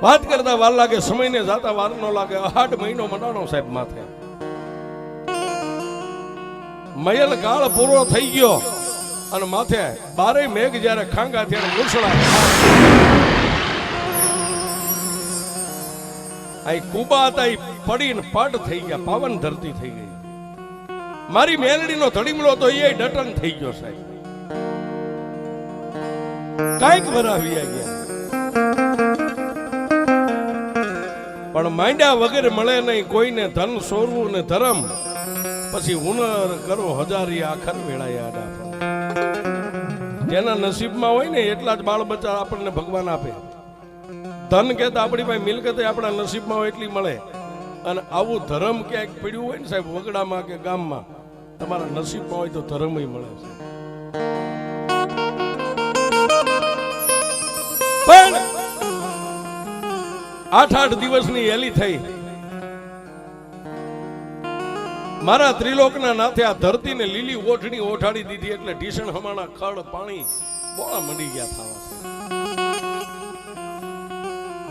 વાત કરતા વાર લાગે, સમયને જાતા વાર ન લાગે. 8 મહિનો મનાણો સાહેબ માથે. મયલ કાળ પૂરો થઈ ગયો અને માથે 12 મેઘ જ્યારે ખાંગા ત્યારે મૂછડા આ કુબા હતા એ પડીને પડ થઈ ગયા, પાવન ધરતી થઈ ગઈ. મારી મેલડીનો ધડીમલો તો એ ડટન થઈ ગયો સાહેબ. કાંઈક વરાવી ગયા પણ માંડ્યા વગેરે મળે નહીં કોઈને. ધન સોરવું ને ધર્મ પછી હુનર કરો હજારી આખર વેળાયા. જેના નસીબમાં હોય ને એટલા જ બાળ બચ્ચા આપણને ભગવાન આપે. ધન કહેતા આપણી પાસે મિલકત આપણા નસીબમાં હોય એટલી મળે. અને આવું ધર્મ ક્યાંક પડ્યું હોય ને સાહેબ, વગડામાં કે ગામમાં, તમારા નસીબમાં હોય તો ધર્મ મળે છે. પણ 8 દિવસની હેલી થઈ. મારા ત્રિલોકના નાથે આ ધરતીને લીલી ઓઠણી ઓઠાડી દીધી. એટલે ઢીસણ હમાણા ખડ પાણી બોળા મંડી ગયા થવા.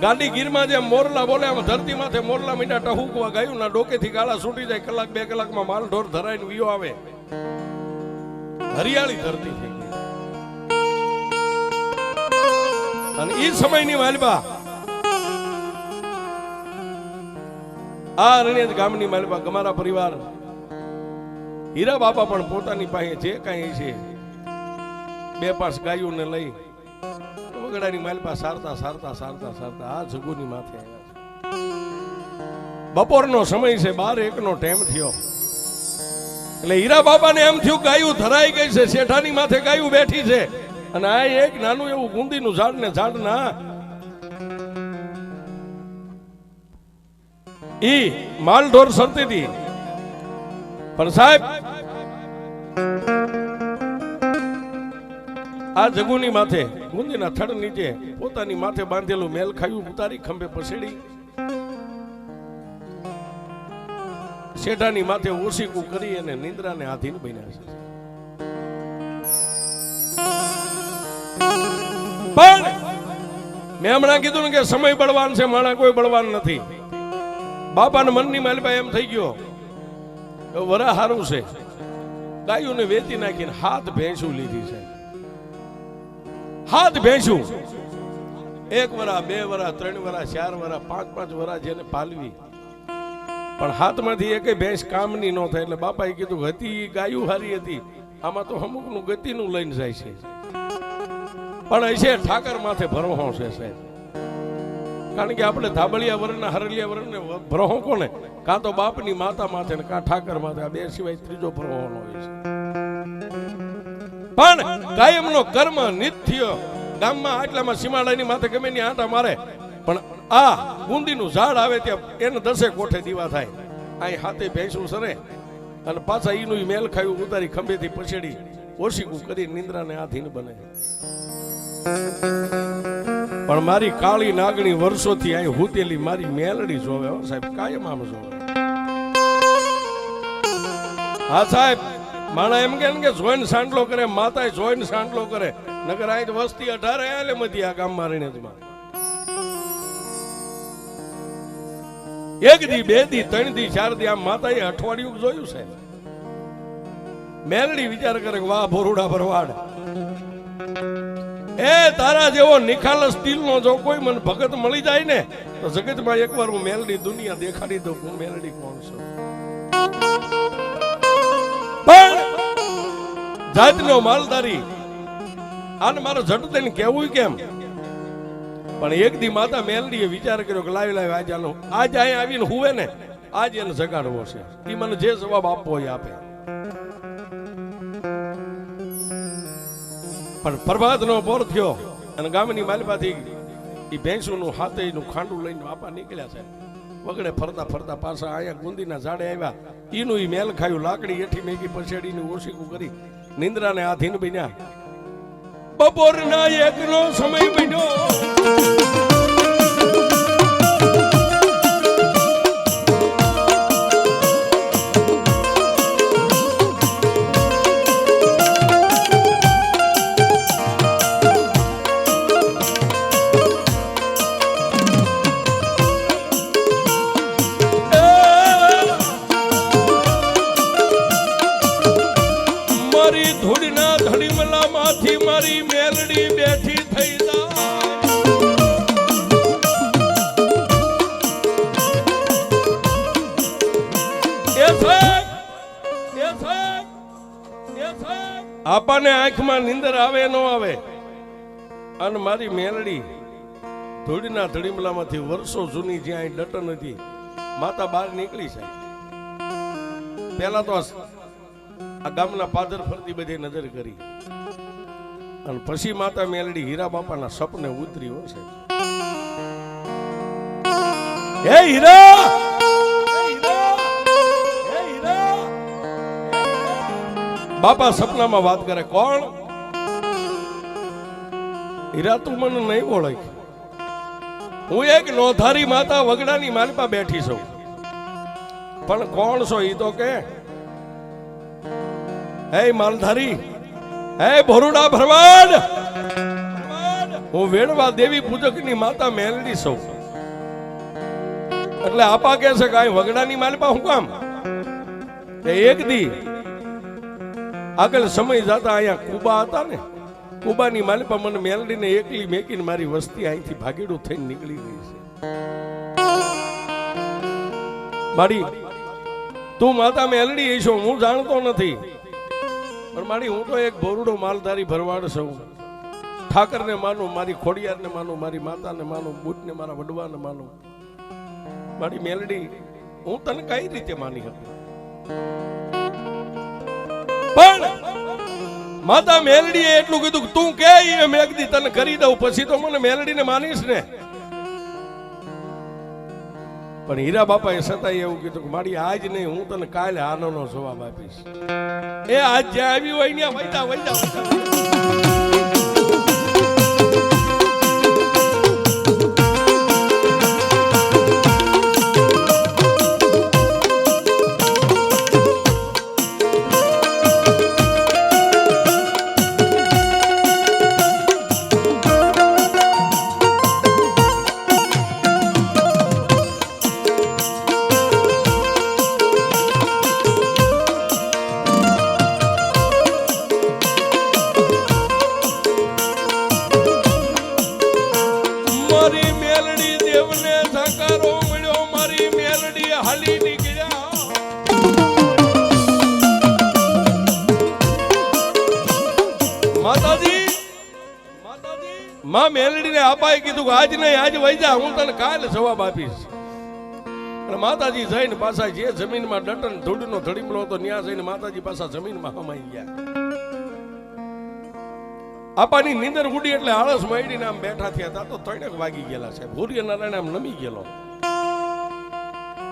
ગાડી ગીરમાં જેમ મોરલા બોલે આમ ધરતી માથે મોરલા મીંડા ટહુકવા. ગાયું ના ડોકેથી ગાળા છૂટી જાય. કલાક 2 કલાકમાં માલ ઢોર ધરાઈને વિયો આવે. હરિયાળી ધરતી થઈ ગઈ. અને એ સમયની માલબા આ રણિયાદ ગામની માલબા ગમારા પરિવાર હીરા બાપા પણ પોતાની પાસે જે કાંઈ છે 2-5 ગાયોને લઈ વગડાની માલપા સારતા સારતા સારતા સારતા આ જગુની માથે આવ્યા. બપોરનો સમય છે, 12-1 નો ટાઈમ થયો. એટલે હીરા બાપાને એમ થયું ગાયું ધરાઈ ગઈ છે, શેઠાની માથે ગાયું બેઠી છે. અને આ એક નાનું એવું ગુંદીનું ઝાડ ને ઝાડ ના ઈ માલ ઢોર સરતી હતી. પણ સાહેબ આ જગુની માથે ગુંદીના થડ નીચે પોતાની માથે બાંધેલું મેલ ખાયું ઉતારી ખંભે પસેડી શેઠાની માથે ઓશીકું કરી અને નિંદ્રાને આધીન બન્યા છે. પણ મેં હમણાં કીધું ને કે સમય બળવાન છે, માણા કોઈ બળવાન નથી. બાપાના મનની માલબા એમ થઈ ગયો વરા હારું છે. ગાયોને વેચી નાખીને 7 ભેંસું લીધી છે. 7 ભેંસું, 1 વરા 2 વરા 3 વરા 4 વરા 5-5 વરા જેને પાલવી. પણ હાથમાંથી એકેય ભેંસ કામની ન થાય. એટલે બાપાએ કીધું હતી ગાયું હારી હતી, આમાં તો અમુકનું ગતિનું લઈને જાય છે. પણ હશે ઠાકર માથે ભરોહો છે સાહેબ. કારણ કે આપણે ધાબળિયા વરણના હરલિયા વરણને ભરોહો કોને? કાં તો બાપની માતા માથે ને કાં ઠાકર માથે. આ 2 સિવાય ત્રીજો ભરોહો ન હોય છે. પણ કાયમનો કર્મ નિત્ય ગામમાં આટલામાં સીમાડાની માથે ગમે ની આંટા મારે. પણ આ ગુંદીનું ઝાડ આવે ત્યાં એને 10 કોઠે દીવા થાય. અહીં હાથે ભેંસું સરે અને પાછા ઈનું મેલ ખાયું ઉતારી ખંભેથી પછેડી ઓશીકું કરી નિંદ્રાને આધીન બને. પણ મારી કાળી નાગણી વર્ષોથી અહીં હુતેલી મારી મેલડી જોવે હો સાહેબ, કાયમ આમ જોવે. હા સાહેબ, માણા એમ કે જોઈને સાંડલો કરે, માતા જોઈને સાંડલો કરે. નગર અહીં વસ્તી 18 આલે મધી આ ગામમાં રણેજમાં. 1 દી 2 દી 3 દી 4 દી આમ માતાએ અઠવાડિયું જોયું છે. મેલડી વિચાર કરે વાહ ભોરુડા ભરવાડ, એ તારા જેવો નિખાલસ દિલનો જો કોઈ મને ભગત મળી જાય ને તો જગતમાં એકવાર હું મેલડી દુનિયા દેખાડી દઉં હું મેલડી કોણ છું. પણ જાતનો માલદારી આને મારો જટ દઈને કેવું કેમ? પણ 1 દી માતા મેલડીએ વિચાર કર્યો કે લાવી આજ આનો આજ અહીં આવીને હુવે ને આજ એને જગાડવો છે. એ મને જે જવાબ આપવો હોય આપે. પણ પ્રભાતનો પોર થયો અને ગામની માલપાથી એ ભેંસુનું હાથેનું ખાંડું લઈને બાપા નીકળ્યા છે. વગડે ફરતા ફરતા પાછા અહીંયા ગુંદીના ઝાડે આવ્યા. ઈનું ઈ મેલ ખાયું, લાકડી એઠી મેગી પછેડીને ઓશીકું કરી નિંદ્રાને આધીન બન્યા. બપોરના 1 નો સમય બન્યો. આપાને આંખમાં નીંદર આવે ન આવે, અને મારી મેલડી ધૂળના ધડીમલામાંથી વર્ષો જૂની જ્યાં ડટન હતી, માતા બહાર નીકળી છે. પેલા તો આ ગામના પાદર ફરતી બધી નજર કરી, અને પછી માતા મેલડી હીરા બાપાના સપને ઉતરી છે. હે હીરા, બાપા સપનામાં વાત કરે. કોણ? હીરા, તું મને નહીં ઓળખ. હું એક નોધારી માતા વગડાની માલપા બેઠી છું, પણ કોણ છો ઈ તો કે. હે માલધારી, હે ભોરુડા ભરવાડ, હું વેણવા દેવી પૂજકની માતા મેલડી છું. એટલે આપા કે છે કે આ વગડાની માલપા હું કામ? એક દી આગળ સમય જતા અહીંયા કુબા હતા ને, કુબાની માલપા મને મેલડીને એકલી મેકીને મારી વસ્તી અહીંથી ભાગીડું થઈને નીકળી ગઈ છે. મારી તું માતા મેલડી છો હું જાણતો નથી, પણ મારી હું તો એક ભોરુડો માલધારી ભરવાડ છું. ઠાકરને માનું, મારી ખોડિયારને માનું, મારી માતાને માનું, બુટને મારા વડવાને માનું. મારી મેલડી, હું તને કઈ રીતે માની હતી? પણ માતા મેલડીએ એટલું કીધું કે તું કે મેં એકદી તને કરી દઉં, પછી તો મને મેલડીને માનીશ ને. પણ હીરા બાપાએ છતાંય એવું કીધું કે મારી આજ નહીં, હું તને કાલે આનોનો જવાબ આપીશ. એ આજ જ્યાં આવી હોય ત્યાં વૈતા વૈતા માં મેલડીને આપાએ કીધું કે આજ નહીં, આજ વહી જા, હું તને કાલે જવાબ આપીશ. અને માતાજી જઈને પાછા જે જમીનમાં ડટન ધૂળનો ધડીમલો હતો ત્યાં જઈને માતાજી પાછા જમીનમાં હમાઈ ગયા. આપાની નીંદર ઉડી એટલે આળસ માંડીને આમ બેઠા થયા હતા તો 3 વાગી ગયેલા છે. સૂર્યનારાયણ આમ નમી ગયેલો.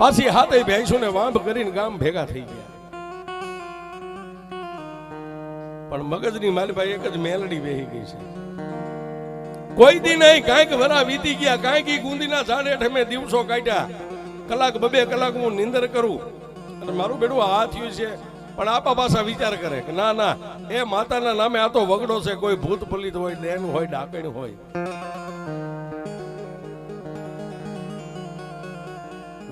પાછી હાથે ભેંસોને વાંભ કરીને ગામ ભેગા થઈ ગયા. પણ મગજની માલભાઈ એક જ મેલડી બેહી ગઈ છે. કોઈ દી નહીં, કાંઈક વરા વીતી ગયા, કાંઈક ઈ ગુંદીના ઝાડ હેઠે મેં દિવસો કાઢ્યા. કલાક 2 કલાક હું નીંદર કરું અને મારું બેડું આ થયું છે. પણ આપા પાછા વિચાર કરે કે ના ના, એ માતાના નામે આ તો વગડો છે, કોઈ ભૂત પલિત હોય, ડેન હોય, ડાકણ હોય.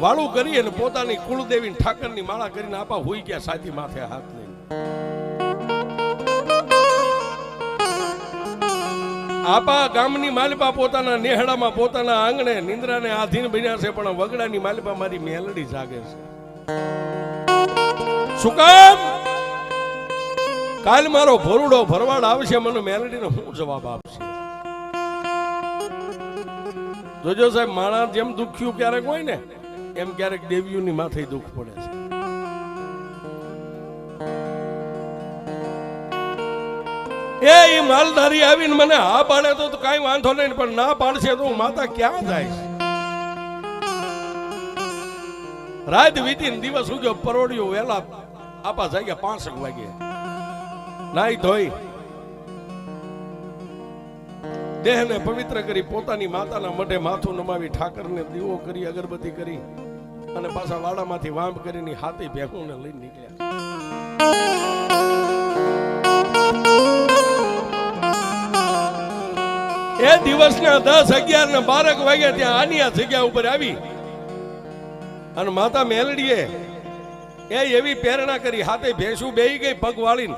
વાળું કરી અને પોતાની કુળદેવી ઠાકરની માળા કરીને આપા હોઈ ગયા સાથી માથે હાથ લઈને. આપા ગામની માલપા પોતાના નેહડામાં પોતાના આંગણે નિંદ્રાને આધીન બન્યા છે, પણ વગડાની માલપા મારી મેલડી જાગે છે. શું કામ? કાલ મારો ભોરુડો ભરવાડ આવશે, મને મેલડીને શું જવાબ આપશે? જોજો સાહેબ, માણસ જેમ દુખ્યું ક્યારેક હોય ને, એમ ક્યારેક દેવીઓની માથે દુઃખ પડે છે. એ માલધારી આવીને મને હા પાડે તો કઈ વાંધો નહીં, પણ ના પાડશે તો માતા ક્યાં જાય? રાત વીતી દિવસ ઉગ્યો, પરોડિયો વેલા આપા જાગ્યા 5 વાગે. નાઈ ધોઈ દેહને પવિત્ર કરી પોતાની માતાના મઢે માથું નમાવી ઠાકરને દીવો કરી, અગરબત્તી કરી અને પાછા વાડામાંથી વાંભ કરીને હાથી ભેગુંને લઈને નીકળ્યા. એ દિવસના 10, 11 ને 12 વાગ્યા ત્યાં આની આ જગ્યા ઉપર આવી અને માતા મેલડીએ એવી પ્રેરણા કરી, હાથે ભેંસું બેહી ગઈ પગ વાળીને.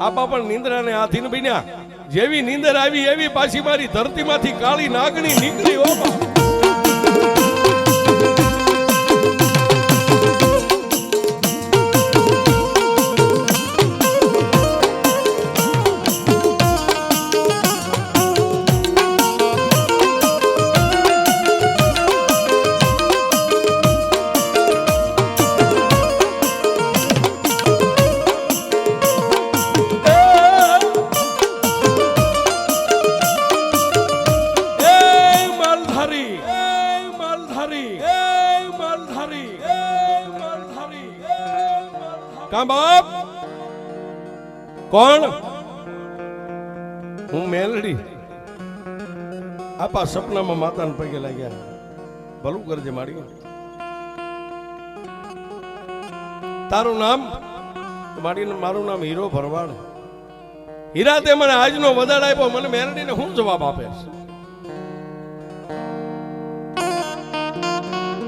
આપા પણ નિંદ્રાને આધીન બન્યા. જેવી નીંદર આવી એવી પાછી મારી ધરતીમાંથી કાળી નાગણી નીકળી. કા બાપ કોણ? હું મેલડી. આપા સપનામાં માતાને પગે લાગ્યા. ભલું કરજે મારી. તારું નામ? મારું નામ હીરો ભરવાડ. હીરા તે મને આજનો વધાર આપ્યો, મને મેલડીને શું જવાબ આપે?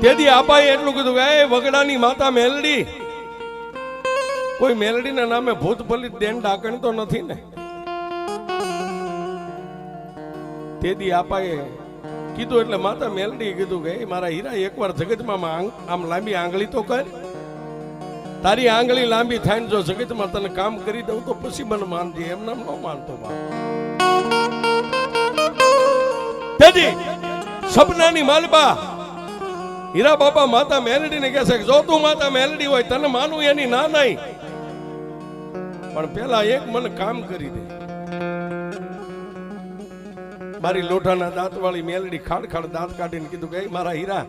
તેથી આપાએ એટલું કીધું કે એ વગડાની માતા મેલડી, કોઈ મેલડીના નામે ભૂત ફલિત દેન ડાકણ તો નથી ને? તેથી આપાએ કીધું એટલે માતા મેલડી કીધું કે મારા હીરા એકવાર જગતમાં આમ લાંબી આંગળી તો કર. તારી આંગળી લાંબી થાય ને જો જગતમાં તને કામ કરી દઉં તો પછી મને માનજે, એમ નામ ન માનતો બાપ. તેથી સપનાની માલબા હીરા બાપા માતા મેલડીને કહે છે કે જો તું માતા મેલડી હોય તને માનું એની ના નહીં, પણ પેલા એક મને કામ કરી દે. મારી લોઢાના દાંત વાળી મેલડી ખાડ ખાડ દાંત કાઢીને કીધું કે મારા હીરા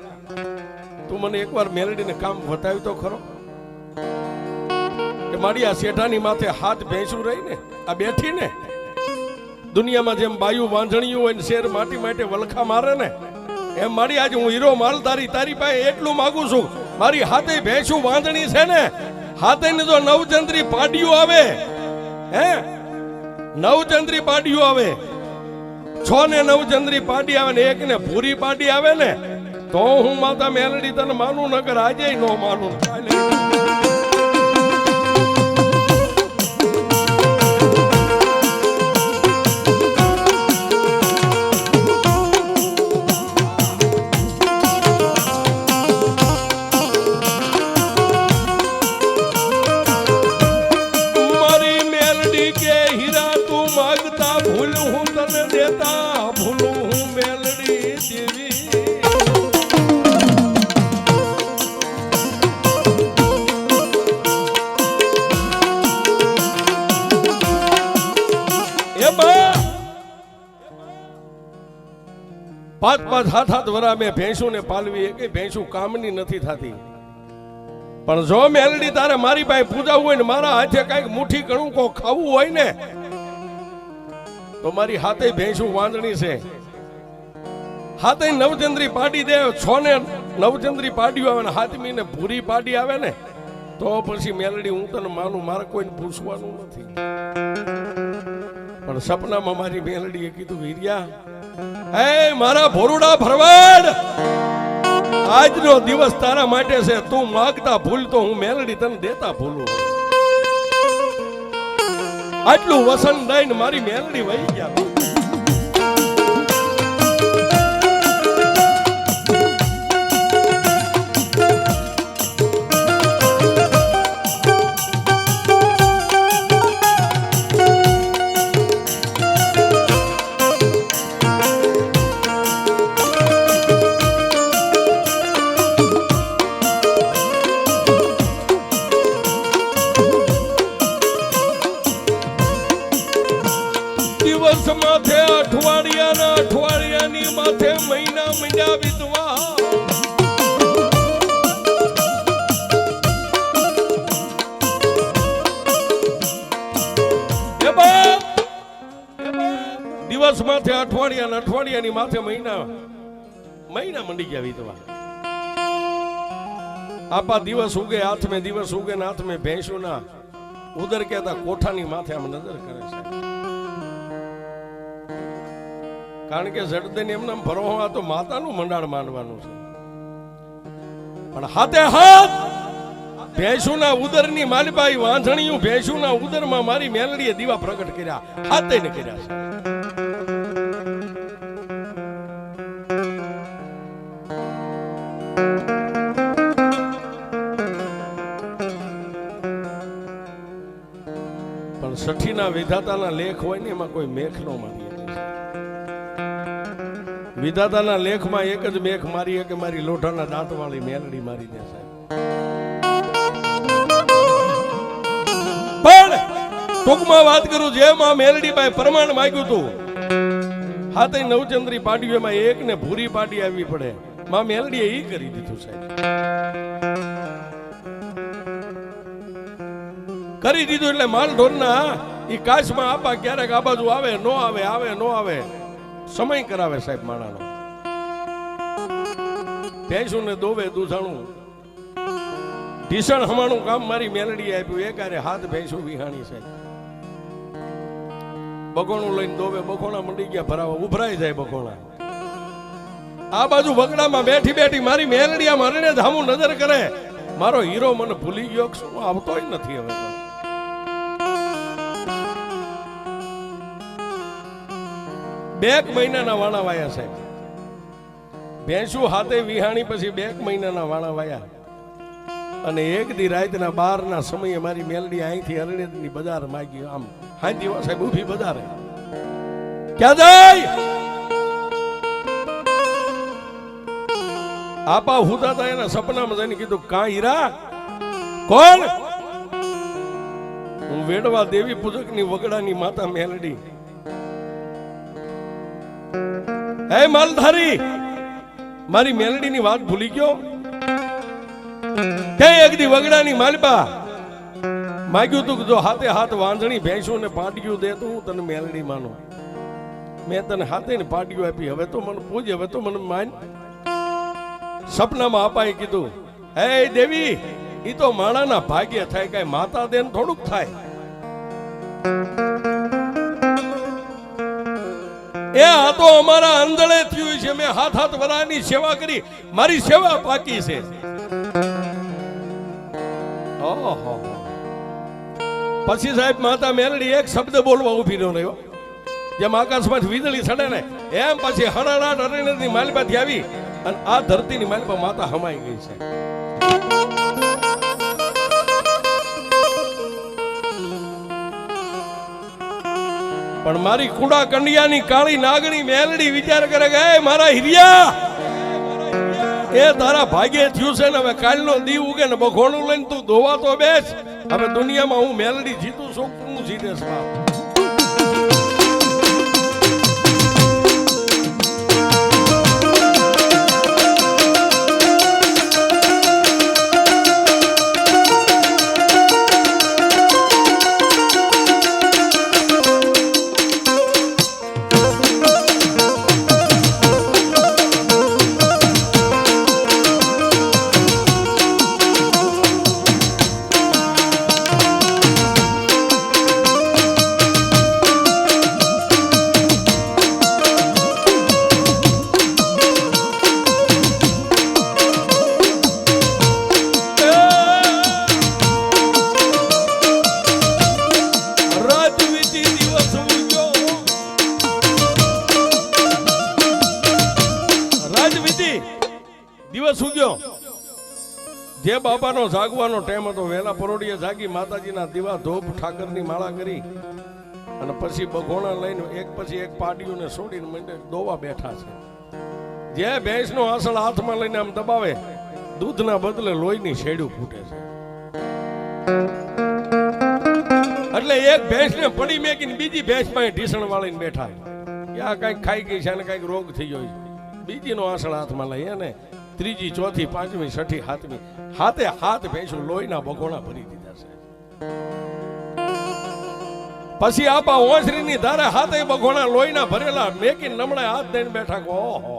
તું મને એકવાર મેલડીને કામ બતાવ્યું તો ખરો. કે મારી આ શેઠાની માથે હાથ ભેંસું રહી ને આ બેઠી ને, દુનિયામાં જેમ બાયુ વાંઝણિયું હોય ને શેર માટી માટે વલખા મારે ને, એમ મારી આજે હું હીરો માલધારી તારી પાસે એટલું માંગુ છું, મારી હાથે ભેંસું વાંધણી છે ને, હાથે ને જો નવચંદ્રી પાડિયું આવે, હે નવચંદ્રી પાડિયું આવે, 6 ને નવચંદ્રી પાડી આવે ને 1 ને ભૂરી પાડી આવે ને, તો હું માતા મેલડી તને માનું નગર આજે ન માનું. પાંચ 7 વરા મેં ભેંસું ને પાલવી, એ ભેંસું કામની નથી થતી. પણ જો મેલડી તારે મારી પાસે પૂજાવું હોય ને મારા હાથે કઈક મુઠ્ઠી ઘણું કો ખાવું હોય ને, તો મારી હાથે ભેંસું વાંદણી છે, હાથે નવચંદ્રી પાડી દે, 6 ને નવચંદ્રી પાડ્યું આવે ને 7મી ને ભૂરી પાડી આવે ને, તો પછી મેલડી હું તને માનું, મારે કોઈને પૂછવાનું નથી. પણ સપનામાં મારી મેલડીએ કીધું વીર્યા હે મારા ભોરુડા ભરવાડ, આજનો દિવસ તારા માટે છે, તું માગતા ભૂલ તો હું મેલડી તને દેતા ભૂલું. આટલું વસન દઈને મારી મેલડી વહી ગયા. માથે અઠવાડિયાની માથે મહિના મહિના વિધવા, દિવસ માથે અઠવાડિયાની માથે મહિના મંડી ગયા વિધવા. આપા દિવસ ઉગે હાથ મેં, દિવસ ઉગે ને હાથ મેં ભેંસું ના ઉદર કહેતા કોઠાની માથે આમ નજર કરે છે. કારણ કે જડદન એમને ભરો આ તો માતાનું મંડાણ માનવાનું છે. પણ હાથે હાથ ભેંસુના ઉદરની માલબાઈ વાંધણીયું ભેંસુના ઉદરમાં મારી મેલડીએ દીવા પ્રગટ કર્યા, હાથે ને કર્યા છે. પણ સઠીના વિધાતાના લેખ હોય ને એમાં કોઈ મેખ નો મારી. વિધાતાના લેખમાં એક જ મેખ મારી કે મારી લોઢાના દાંત વાળી મેલડી મારી દે સાહેબ. પણ ટૂંકમાં વાત કરું, જેમ આ મેલડી બાઈ પ્રમાણ માંગ્યું હતું, હાથે નવચંદ્રી પાડ્યું, એમાં 1 ને ભૂરી પાડી આવી પડે, માં મેલડીએ ઈ કરી દીધું સાહેબ. કરી દીધું એટલે માલ ઢોરના ઈ કાશમાં આપા ક્યારેક આ બાજુ આવે નો આવે આવે નો આવે સમય કરાવે સાહેબ માણાનો. ભેંસું ને દોવે દૂધાણું ઢીસણ હમાણું કામ મારી મેલડી આપ્યું. એકારે હાથ ભેંસું વિહાણી સાહેબ. બગોણું લઈને દોવે બગોણા મંડી ગયા ભરાવા ઉભરાઈ જાય બગોણા. આ બાજુ વગડામાં બેઠી બેઠી મારી મેલડીયા મારીને ધામું નજર કરે. મારો હીરો મને ભૂલી ગયો શું આવતોય નથી હવે. બે મહિનાના વાણા વાયા સાહેબ. ભેંસું હાથે વિહાણી પછી 2 મહિનાના વાણા વાયા. અને એક દી રાતના 12ના સમયે મારી મેલડી અહીંથી અરણ્યની બજાર માગી. આમ હાંજી સાહેબ ઊભી બજારે ક્યાં જાય આપા હુતા હતા એના સપનામાં જઈને કીધું કા હીરા કોણ? હું વેડવા દેવી પૂજકની વગડાની માતા મેલડી. હે માલધારી મારી મેલડીની વાત ભૂલી ગયો કે એક દી વગડાની માલબા માગ્યું તું જો હાથે હાથ વાંધણી ભેંસું ને પાટિયું દે તો હું તને મેલડી માનું. મેં તને હાથે ને પાટિયું આપી. હવે તો મને પૂજ, હવે તો મને માન. સપનામાં અપાઈ કીધું હે દેવી ઈ તો માણાના ભાગ્ય થાય, કઈ માતા દેન થોડુંક થાય. એ આ તો અમારા અંદળે થયું છે. મેં હાથ હાથ વરાની સેવા કરી, મારી સેવા પાકી છે. ઓહો પછી સાહેબ માતા મેલડી એક શબ્દ બોલવા ઉભી ન રહ્યો. જેમ આકાશમાં વીજળી ચડે ને એમ પછી હળહળાટ અરણ્યની માલબાથી આવી અને આ ધરતીની માલબા માતા હમાઈ ગઈ છે. પણ મારી કુડા કંડિયાની કાળી નાગણી મેલડી વિચાર કરે કે મારા હિરિયા એ તારા ભાગ્યે થયું છે ને હવે કાલનો દી ઉગે ને બખોણું લઈને તું ધોવા તો બેસ. હવે દુનિયામાં હું મેલડી જીતું છું તું જીતેશ બાપ. દિવસ ઉગ્યો. જે બાપાનો જાગવાનો ટાઈમ હતો વહેલા પરોડીએ જાગી માતાજીના દીવા ધોપ ઠાકરની માળા કરી અને પછી બગોણા લઈને એક પછી એક પાડીઓને છોડીને મંડે દોવા બેઠા છે. જે ભેંસનો આસળ હાથમાં લઈને આમ દબાવે દૂધના બદલે લોહીની શેડું ફૂટે છે. એટલે એક ભેંસને પડી મેકીને બીજી ભેંસ પાસે ઢીસણ વાળીને બેઠા. આ કઈક ખાઈ ગઈ છે અને કઈક રોગ થઈ ગયો છે. બીજીનો આસળ હાથમાં લઈ અને ત્રીજી ચોથી પાંચમી છઠ્ઠી સાતમી હાથે હાથ ભેંસું લોહીના બગોણા ભરી દીધા છે. પછી આપા ઓસરીની ધારે હાથે બગોણા લોહીના ભરેલા મેકીને નમળે હાથ દઈને બેઠા. ઓહો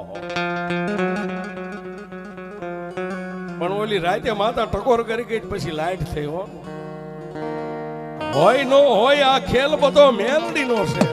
પણ ઓલી રાતે માતા ટકોર કરી ગઈ પછી લાઈટ થઈ. હોય નો હોય આ ખેલ બધો મેલડી નો છે.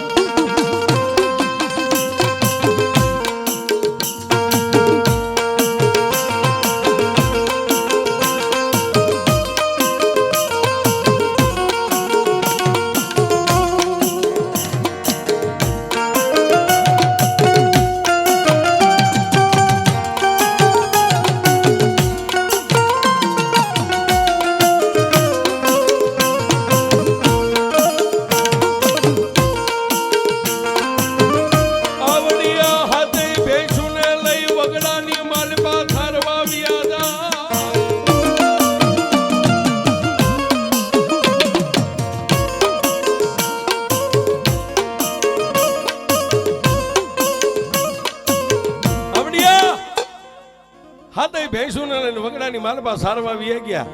ભેંસુને લઈને વગડાની માલબા સારવા વી ગયા.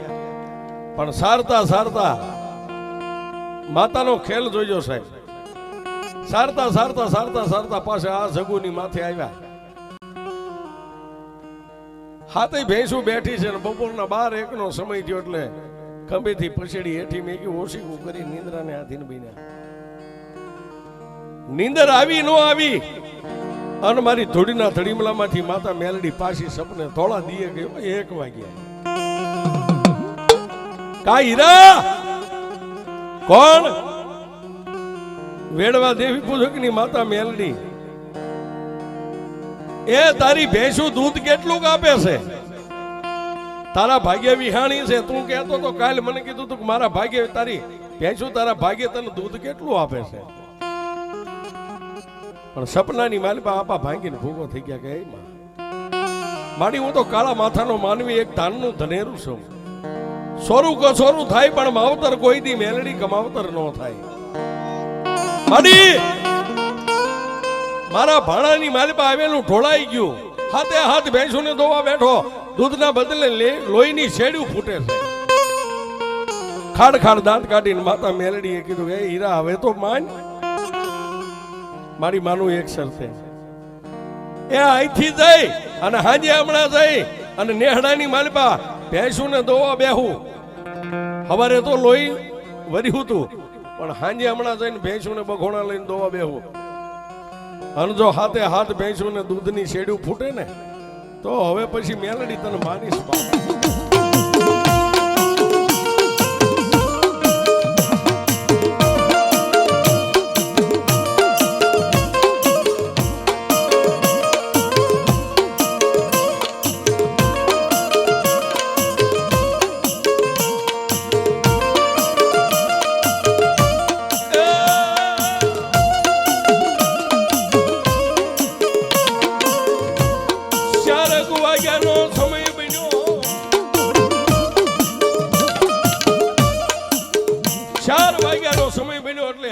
પણ સારતા સારતા માતાનો ખેલ જોઈજો સાહેબ. સારતા સારતા સારતા સારતા પાસે આ જગુની માથે આવ્યા. હાથે ભેંસું બેઠી છે ને બપોરના 12-1 નો સમય થયો એટલે ખંભેથી પછેડી હેઠી મેકી ઓશીકું કરી નિંદ્રાને આધીન બન્યા. નીંદર આવી ન આવી અને મારી ધોડીના ધડીમલામાંથી માતા મેલડી પાછી સપને થોડા દીએ ગયો 1 વાગ્યા. કા હીરા કોણ? વેડવા દેવી પૂજકની માતા મેલડી. એ તારી ભેંસું દૂધ કેટલું આપે છે? તારા ભાગ્ય વિહાણી છે. તું કહેતો તો કાલ મને કીધું તું મારા ભાગ્ય તારી ભેંસું તારા ભાગ્ય તને દૂધ કેટલું આપે છે? પણ સપનાની માલિપા આપા ભાંગીને ભૂગો થઈ ગયા કે માડી હું તો કાળા માથાનો માનવી એક ધાનનું ધનેરું છું. સોરું કસોરું થાય પણ માવતર કોઈ દી મેલડી કમાવતર ન થાય. માડી મારા ભાણાની માલિપા આવેલું ઢોળાઈ ગયું. હાથે હાથ ભેંસુને દોવા બેઠો. દૂધના બદલે લોહીની શેડ્યું ફૂટે છે. ખાડ ખાડ દાંત કાઢીને માતા મેલડીએ કીધું કે હીરા હવે તો માન. મારી માનું એક શરતે એ અહીંથી જઈ અને હાજે હમણાં જઈ અને નેહડાની માલિપા ભેંસુને દોવા બેહું. હવારે તો લોહી વર્યું તું પણ હાજે હમણાં જઈને ભેંસુને બખોણા લઈને દોવા બેહું. અને જો હાથે હાથ ભેંસુને દૂધની શેડ્યું ફૂટે ને તો હવે પછી મેલડી તને માનીશ.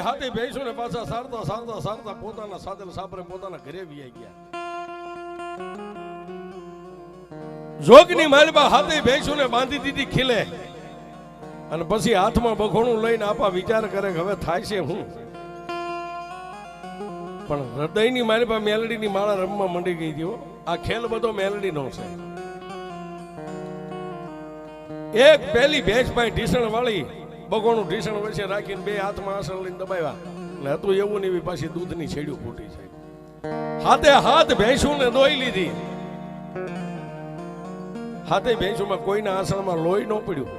હાથે ભેંસુને પાછા સારતા સારતા સારતા પોતાના સાદલ સાપરે પોતાના ઘરે વી ગયા. જોગની માલિપા હાથે ભેંસુને બાંધી દીધી ખીલે અને પછી હાથમાં બખોણું લઈને આપા વિચાર કરે કે હવે થાય છે હું. પણ હૃદયની માલિપા મેલડીની માળા રમવા મંડી ગઈ હતી. આ ખેલ બધો મેલડીનો છે. એક પેલી ભેંસ પાસે ઢીસણ વાળી બગોણું ઢીસણ વચ્ચે રાખીને 2 હાથમાં આસણ લઈને દબાવ્યા એટલે હતું એવું ને એવી પાછી દૂધની છેડ્યું ફૂટી છે. હાથે હાથ ભેંસુને દોઈ લીધી. હાથે ભેંસુમાં કોઈના આસણમાં લોહી ન પડ્યું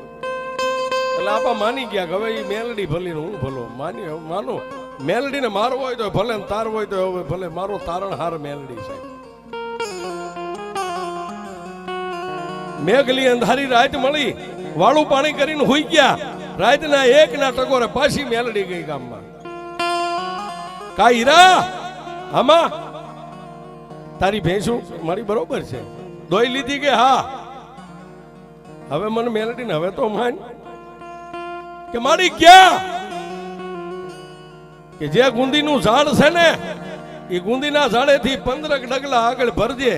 એટલે આપા માની ગયા કે હવે એ મેલડી ભલી હું ભલો માનું. મેલડીને મારવો હોય તો ભલે તારવો હોય તો હવે ભલે મારો તારણહાર મેલડી છે. મેઘલી અંધારી રાત મળી વાળું પાણી કરીને હુઈ ગયા. રાતના 1 ના ટકોરે પાછી મેલડી ગઈ ગામમાં. કા હીરા આમાં તારી ભેંસું મારી બરોબર છે દોઈ લીધી કે હા? હવે મને મેલડી ને હવે તો માન કે મારી ક્યાં કે જે ગુંદીનું ઝાડ છે ને એ ગુંદીના ઝાડેથી 15 ડગલા આગળ ભરજે.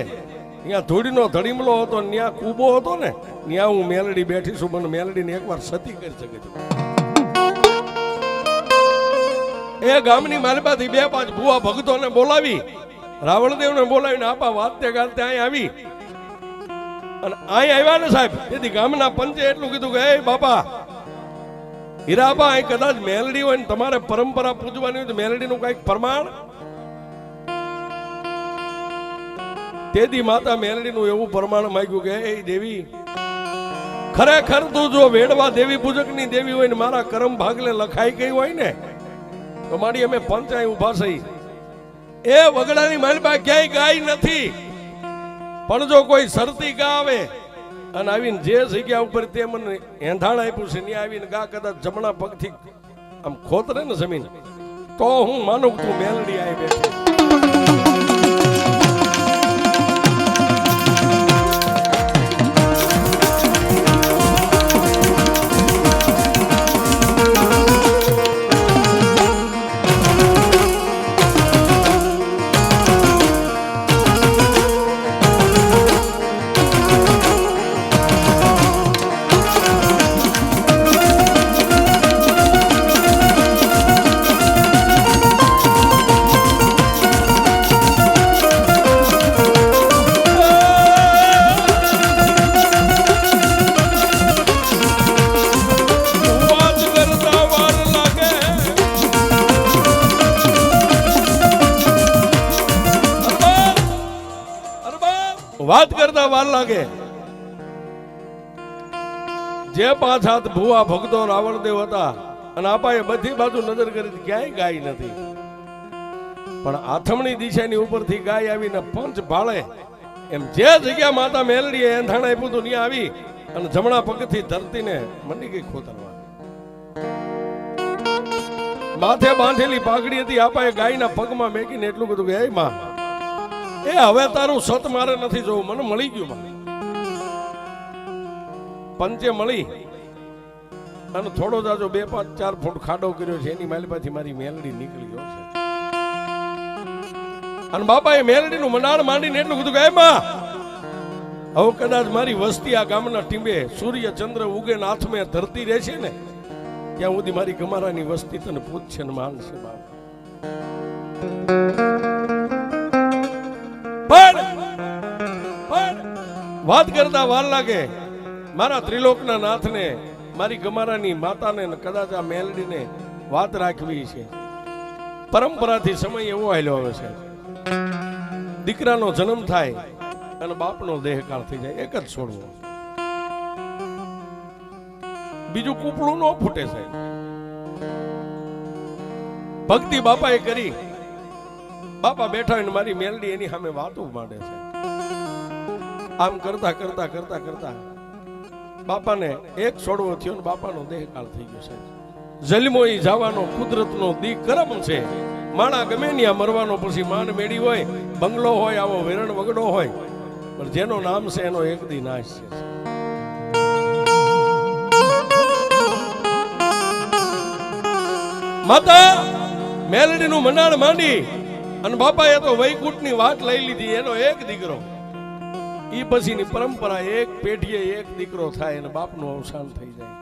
ત્યાં ધૂળીનો ધડીમલો હતો, ત્યાં કૂબો હતો ને, ત્યાં હું મેલડી બેઠી છું. મને મેલડીને એકવાર સતી કરી શકે છે. એ ગામની માલિપાથી 2-5 ભુવા ભક્તોને બોલાવી, રાવણદેવને બોલાવીને આપા વાતે ગાતે અહીં આવી. અને અહીં આવ્યા ને સાહેબ, તેથી ગામના પંચે એટલું કીધું કે એ બાપા હીરાબા અહીં કદાચ મેલડી હોય ને તમારે પરંપરા પૂજવાની હોય તો મેલડીનું કઈક પ્રમાણ. તેથી માતા મેલડીનું એવું પ્રમાણ માંગ્યું કે એ દેવી ખરેખર તું જો વેડવા દેવી પૂજકની દેવી હોય ને મારા કરમ ભાગલે લખાઈ ગઈ હોય ને તો મારી અમે પંચાય ઉભા થઈ. એ વગડાની માલપા ક્યાંય ગાય નથી, પણ જો કોઈ સરતી ગા આવે અને આવીને જે જગ્યા ઉપર તે મને એંધાણ આપ્યું છે ત્યાં આવીને ગા કદાચ જમણા પગથી આમ ખોતરે ને જમીન તો હું માનું તું મેલડી આવી બેઠી. વાત કરતા વાર લાગે. જે 5 હાથ ભુવા ભક્તો રાવણદેવ હતા અને આપાએ બધી બાજુ નજર કરી ક્યાંય ગાય નથી, પણ આથમણી દિશાની ઉપરથી ગાય આવીને પંચ ભાળે એમ જે જગ્યા માતા મેલડીએ એંધાણ આપ્યું હતું ત્યાં આવી અને જમણા પગથી ધરતીને મંડી ગઈ ખોતરવા. માથે બાંધેલી પાઘડી હતી, આપાએ ગાયના પગમાં મેકીને એટલું કીધું કે હે માં, એ હવે તારું સત મારે નથી જોવું, મને મળી ગયું માં. પંચે મળી અને થોડો જાજો 2, 5, 4 ફૂટ ખાડો કર્યો છે, એની માલિપાથી મારી મેલડી નીકળી ગયો છે. અને બાપાએ મેલડીનું મંડાણ માંડીને એટલું કીધું કે હે માં, હવે કદાચ મારી વસ્તી આ ગામના ટીંબે સૂર્ય ચંદ્ર ઉગે ને હાથમે ધરતી રહેશે ને ત્યાં સુધી મારી ગમારાની વસ્તી તને પૂછશે ને માનશે બાપ. પણ વાત કરતા વાર લાગે. મારા ત્રિલોકના નાથને, મારી ગમારાની માતાને કદાચ આ મેલડીને વાત રાખવી છે. પરંપરાથી સમય એવો આવેલો આવે છે, દીકરાનો જન્મ થાય અને બાપનો દેહકાળ થઈ જાય, એક જ છોડવો, બીજું કૂપળું ન ફૂટે સાહેબ. ભક્તિ બાપાએ કરી, બાપા બેઠા હોય મારી મેલડી એની સામે વાતો માંડે છે. આમ કરતા કરતા કરતા કરતા બાપાને એક છોડવો થયો ને બાપાનો દેહકાળ થઈ ગયો છે. જન્મો ઈ જવાનો કુદરતનો દી કરમ છે. માણા ગમે ત્યાં મરવાનો, પછી માન મેળી હોય, બંગલો હોય, આવો વેરણ વગડો હોય, પણ જેનો નામ છે એનો એક દી નાશ છે. માતા મેલડીનું મંડાણ માંડી અને બાપાએ તો વૈકુંઠની વાત લઈ લીધી. એનો એક દીકરો, ઈ પછીની પરંપરા, એક પેઢીએ એક દીકરો થાય અને બાપનું અવસાન થઈ જાય.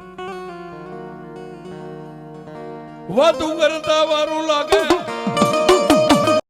વાતું કરતા વારું લાગે